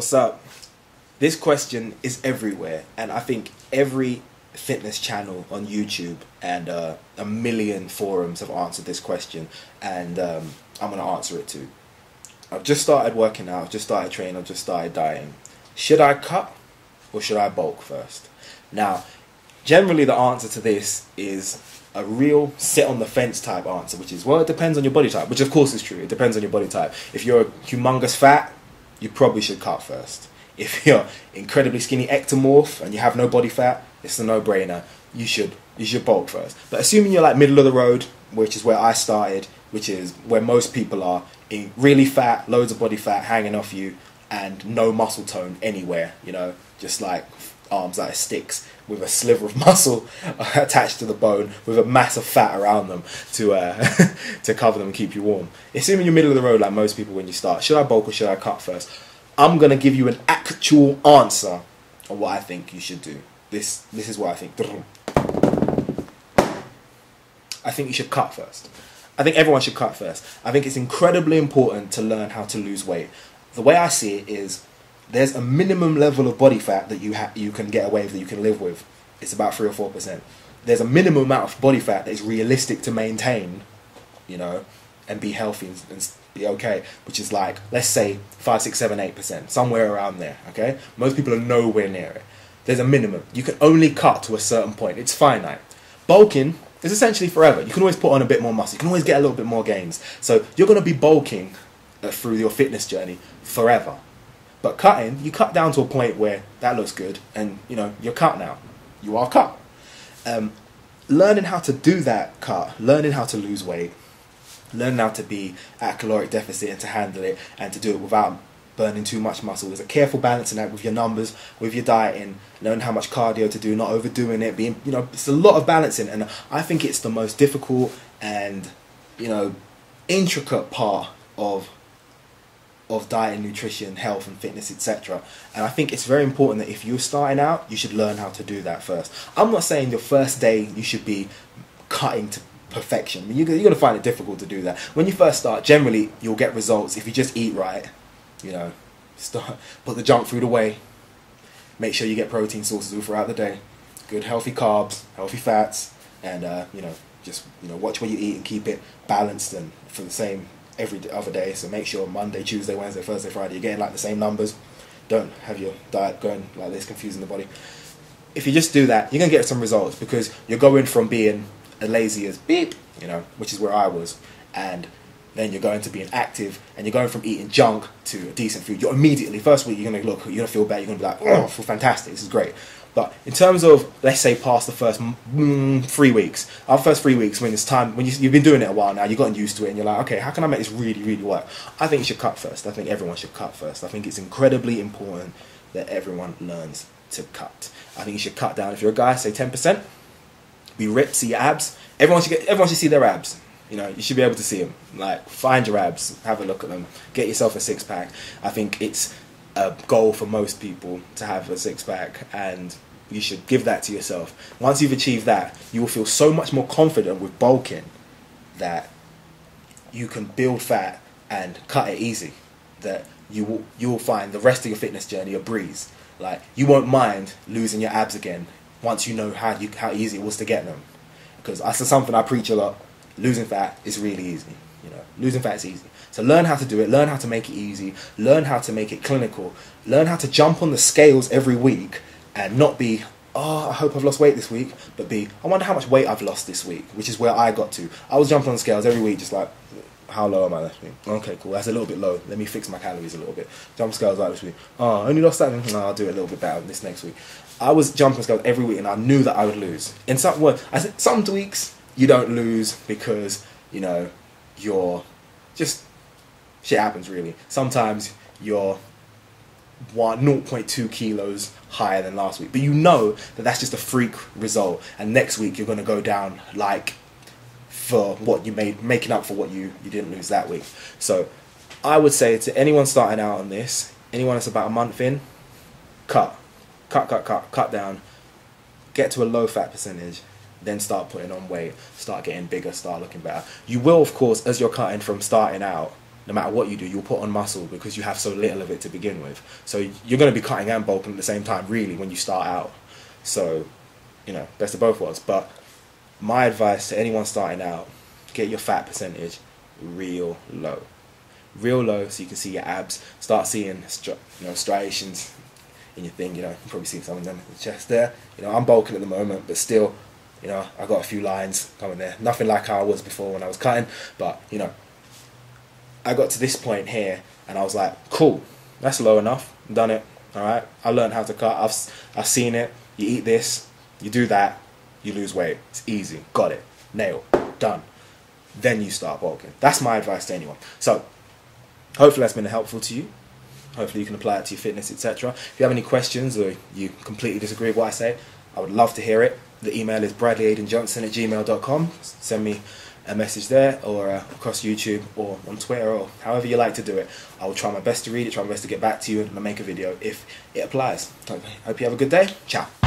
What's up? This question is everywhere, and I think every fitness channel on YouTube and a million forums have answered this question, and I'm going to answer it too. I've just started working out, I've just started training, I've just started dieting. Should I cut or should I bulk first? Now, generally the answer to this is a real sit on the fence type answer, which is, well, it depends on your body type, which of course is true. It depends on your body type. If you're a humongous fat, you probably should cut first. If you're incredibly skinny ectomorph and you have no body fat, it's a no-brainer. You should bulk first. But assuming you're like middle of the road, which is where I started, which is where most people are, in really fat, loads of body fat hanging off you, and no muscle tone anywhere, you know, just like arms like sticks with a sliver of muscle attached to the bone with a mass of fat around them to to cover them and keep you warm. Assuming you're middle of the road like most people when you start, should I bulk or should I cut first? I'm going to give you an actual answer on what I think you should do. This is what I think. I think you should cut first. I think everyone should cut first. I think it's incredibly important to learn how to lose weight. The way I see it is, there's a minimum level of body fat that you can get away with, that you can live with. It's about 3 or 4%. There's a minimum amount of body fat that is realistic to maintain, you know, and be healthy and be okay, which is like, let's say 5, 6, 7, 8%, somewhere around there, okay? Most people are nowhere near it. There's a minimum. You can only cut to a certain point. It's finite. Bulking is essentially forever. You can always put on a bit more muscle. You can always get a little bit more gains. So you're going to be bulking through your fitness journey forever. But cutting, you cut down to a point where that looks good and, you know, you're cut now. You are cut. Learning how to do that cut, learning how to lose weight, learning how to be at a caloric deficit and to handle it and to do it without burning too much muscle. There's a careful balancing act with your numbers, with your dieting, learning how much cardio to do, not overdoing it, being, you know, it's a lot of balancing, and I think it's the most difficult and, you know, intricate part of diet and nutrition, health and fitness, etc. And I think it's very important that if you're starting out, you should learn how to do that first. I'm not saying your first day you should be cutting to perfection. I mean, you're going to find it difficult to do that. When you first start, generally you'll get results if you just eat right, you know, put the junk food away, make sure you get protein sources all throughout the day, good healthy carbs, healthy fats, and you know, just, you know, watch what you eat and keep it balanced and for the same every other day. So make sure Monday, Tuesday, Wednesday, Thursday, Friday you're getting like the same numbers. Don't have your diet going like this, confusing the body. If you just do that, you're going to get some results, because you're going from being as lazy as beep, you know, which is where I was, and then you're going to being active, and you're going from eating junk to decent food. You're immediately, first week, you're going to feel better, you're going to be like, oh, I feel fantastic, this is great. But in terms of, let's say, past the first 3 weeks, our first 3 weeks, when it's time, when you've been doing it a while now, you've gotten used to it, and you're like, okay, how can I make this really, really work? I think you should cut first. I think everyone should cut first. I think it's incredibly important that everyone learns to cut. I think you should cut down. If you're a guy, say 10%, be ripped, see your abs. Everyone should see their abs. You know, you should be able to see them. Like, find your abs, have a look at them, get yourself a six-pack. I think it's a goal for most people to have a six-pack, and you should give that to yourself. Once you've achieved that, you will feel so much more confident with bulking that you can build fat and cut it easy, that you will find the rest of your fitness journey a breeze. Like, you won't mind losing your abs again once you know how easy it was to get them. Because that's something I preach a lot. Losing fat is really easy. You know, losing fat is easy. So learn how to do it. Learn how to make it easy. Learn how to make it clinical. Learn how to jump on the scales every week and not be, oh, I hope I've lost weight this week, but be, I wonder how much weight I've lost this week, which is where I got to. I was jumping on the scales every week, just like, how low am I this week? Okay, cool, that's a little bit low. Let me fix my calories a little bit. Jump scales like this week. Oh, I only lost that. No, I'll do it a little bit better this next week. I was jumping scales every week, and I knew that I would lose. In some weeks you don't lose because, you know, you're just, shit happens really. Sometimes you're 0.2 kilos higher than last week, but you know that that's just a freak result, and next week you're going to go down like for what you made, making up for what you didn't lose that week. So I would say to anyone starting out on this, anyone that's about a month in, cut down, get to a low fat percentage, then start putting on weight, start getting bigger, start looking better. You will, of course, as you're cutting from starting out, no matter what you do, you'll put on muscle because you have so little of it to begin with. So you're going to be cutting and bulking at the same time, really, when you start out. So, you know, best of both worlds. But my advice to anyone starting out, get your fat percentage real low. Real low, so you can see your abs. Start seeing, striations in your thing. You know, you probably see some of them in the chest there. You know, I'm bulking at the moment, but still, you know, I got a few lines coming there. Nothing like how I was before when I was cutting, but you know, I got to this point here, and I was like, cool, that's low enough. Done it. All right. I learned how to cut. I've seen it. You eat this, you do that, you lose weight. It's easy. Got it. Nailed. Done. Then you start bulking. That's my advice to anyone. So hopefully that's been helpful to you. Hopefully you can apply it to your fitness, etc. If you have any questions or you completely disagree with what I say, I would love to hear it. The email is bradleyaidenjohnson@gmail.com. Send me a message there, or across YouTube, or on Twitter, or however you like to do it. I will try my best to read it, try my best to get back to you and make a video if it applies. Okay. Hope you have a good day. Ciao.